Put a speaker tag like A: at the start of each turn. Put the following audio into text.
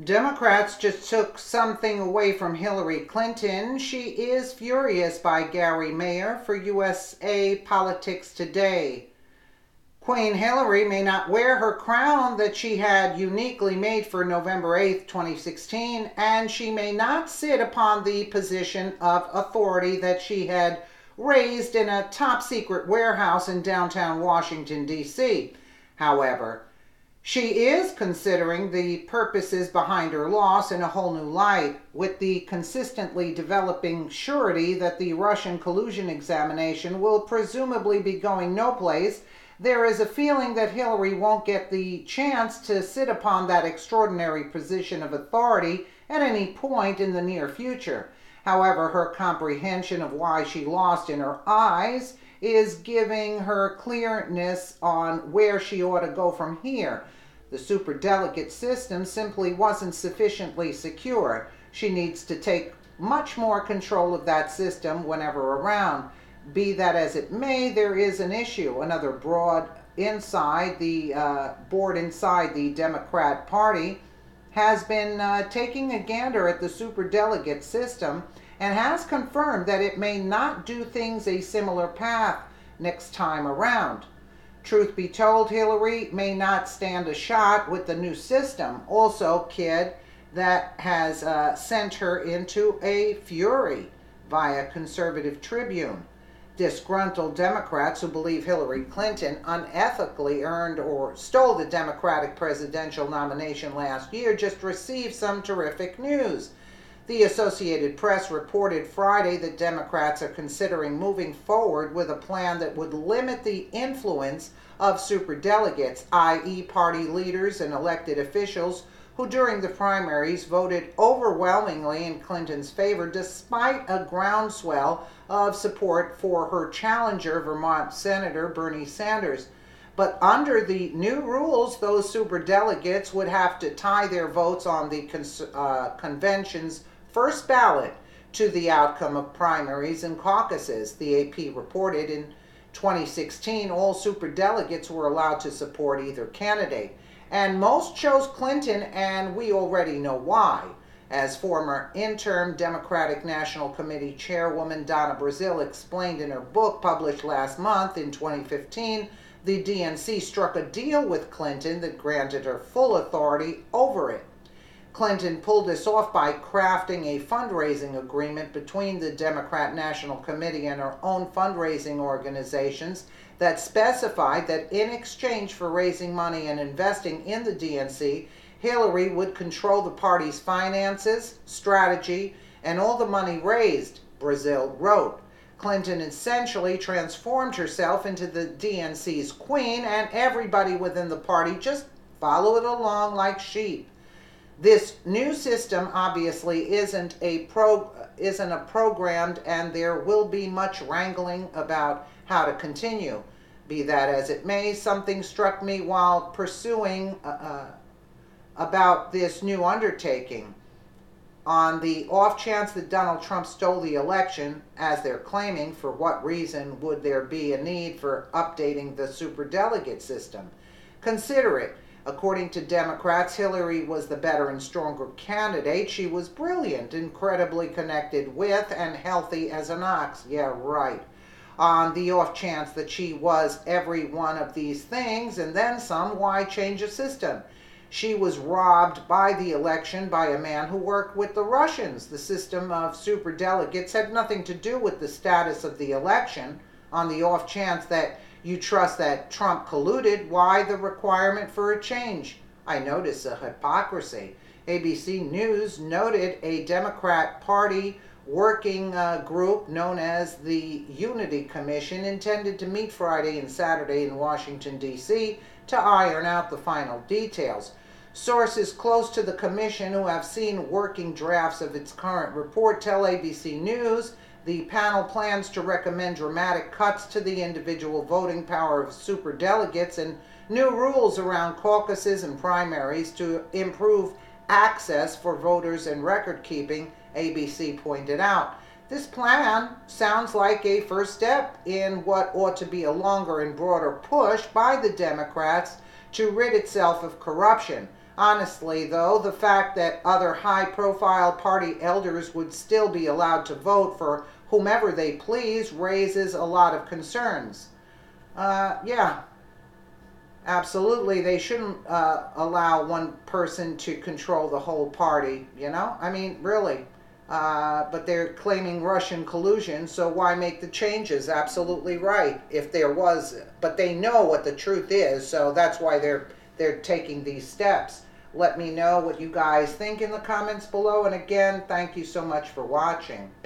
A: Democrats just took something away from Hillary Clinton. She is furious by Gary Mayer for USA Politics Today. Queen Hillary may not wear her crown that she had uniquely made for November 8th, 2016, and she may not sit upon the position of authority that she had raised in a top secret warehouse in downtown Washington, D.C. However, she is considering the purposes behind her loss in a whole new light, with the consistently developing surety that the Russian collusion examination will presumably be going no place. There is a feeling that Hillary won't get the chance to sit upon that extraordinary position of authority at any point in the near future. However, her comprehension of why she lost in her eyes is giving her clearness on where she ought to go from here. The superdelegate system simply wasn't sufficiently secure. She needs to take much more control of that system whenever around. Be that as it may, there is an issue. Another board inside the Democrat Party has been taking a gander at the superdelegate system and has confirmed that it may not do things a similar path next time around. Truth be told, Hillary may not stand a shot with the new system. Also, Kidd, that has sent her into a fury via Conservative Tribune. Disgruntled Democrats who believe Hillary Clinton unethically earned or stole the Democratic presidential nomination last year just received some terrific news. The Associated Press reported Friday that Democrats are considering moving forward with a plan that would limit the influence of superdelegates, i.e., party leaders and elected officials who during the primaries voted overwhelmingly in Clinton's favor despite a groundswell of support for her challenger, Vermont Senator Bernie Sanders. But under the new rules, those superdelegates would have to tie their votes on the convention's first ballot to the outcome of primaries and caucuses. The AP reported in 2016, all superdelegates were allowed to support either candidate, and most chose Clinton, and we already know why. As former interim Democratic National Committee Chairwoman Donna Brazile explained in her book published last month in 2015, the DNC struck a deal with Clinton that granted her full authority over it. Clinton pulled this off by crafting a fundraising agreement between the Democrat National Committee and her own fundraising organizations that specified that in exchange for raising money and investing in the DNC, Hillary would control the party's finances, strategy, and all the money raised, Brazile wrote. Clinton essentially transformed herself into the DNC's queen, and everybody within the party just followed along like sheep. This new system obviously isn't a programmed, and there will be much wrangling about how to continue. Be that as it may, something struck me while pursuing about this new undertaking. On the off chance that Donald Trump stole the election, as they're claiming, for what reason would there be a need for updating the superdelegate system? Consider it. According to Democrats, Hillary was the better and stronger candidate. She was brilliant, incredibly connected with, and healthy as an ox. Yeah, right. On the off chance that she was every one of these things and then some, why change a system? She was robbed by the election by a man who worked with the Russians. The system of superdelegates had nothing to do with the status of the election. On the off chance that you trust that Trump colluded, why the requirement for a change? I notice a hypocrisy. ABC News noted a Democrat Party working group known as the Unity Commission intended to meet Friday and Saturday in Washington, D.C. to iron out the final details. Sources close to the commission who have seen working drafts of its current report tell ABC News the panel plans to recommend dramatic cuts to the individual voting power of superdelegates and new rules around caucuses and primaries to improve access for voters and record keeping, ABC pointed out. This plan sounds like a first step in what ought to be a longer and broader push by the Democrats to rid itself of corruption. Honestly, though, the fact that other high-profile party elders would still be allowed to vote for whomever they please raises a lot of concerns. Yeah, absolutely. They shouldn't allow one person to control the whole party, you know? I mean, really. But they're claiming Russian collusion, so why make the changes? Absolutely right, if there was. But they know what the truth is, so that's why they're taking these steps. Let me know what you guys think in the comments below. And again, thank you so much for watching.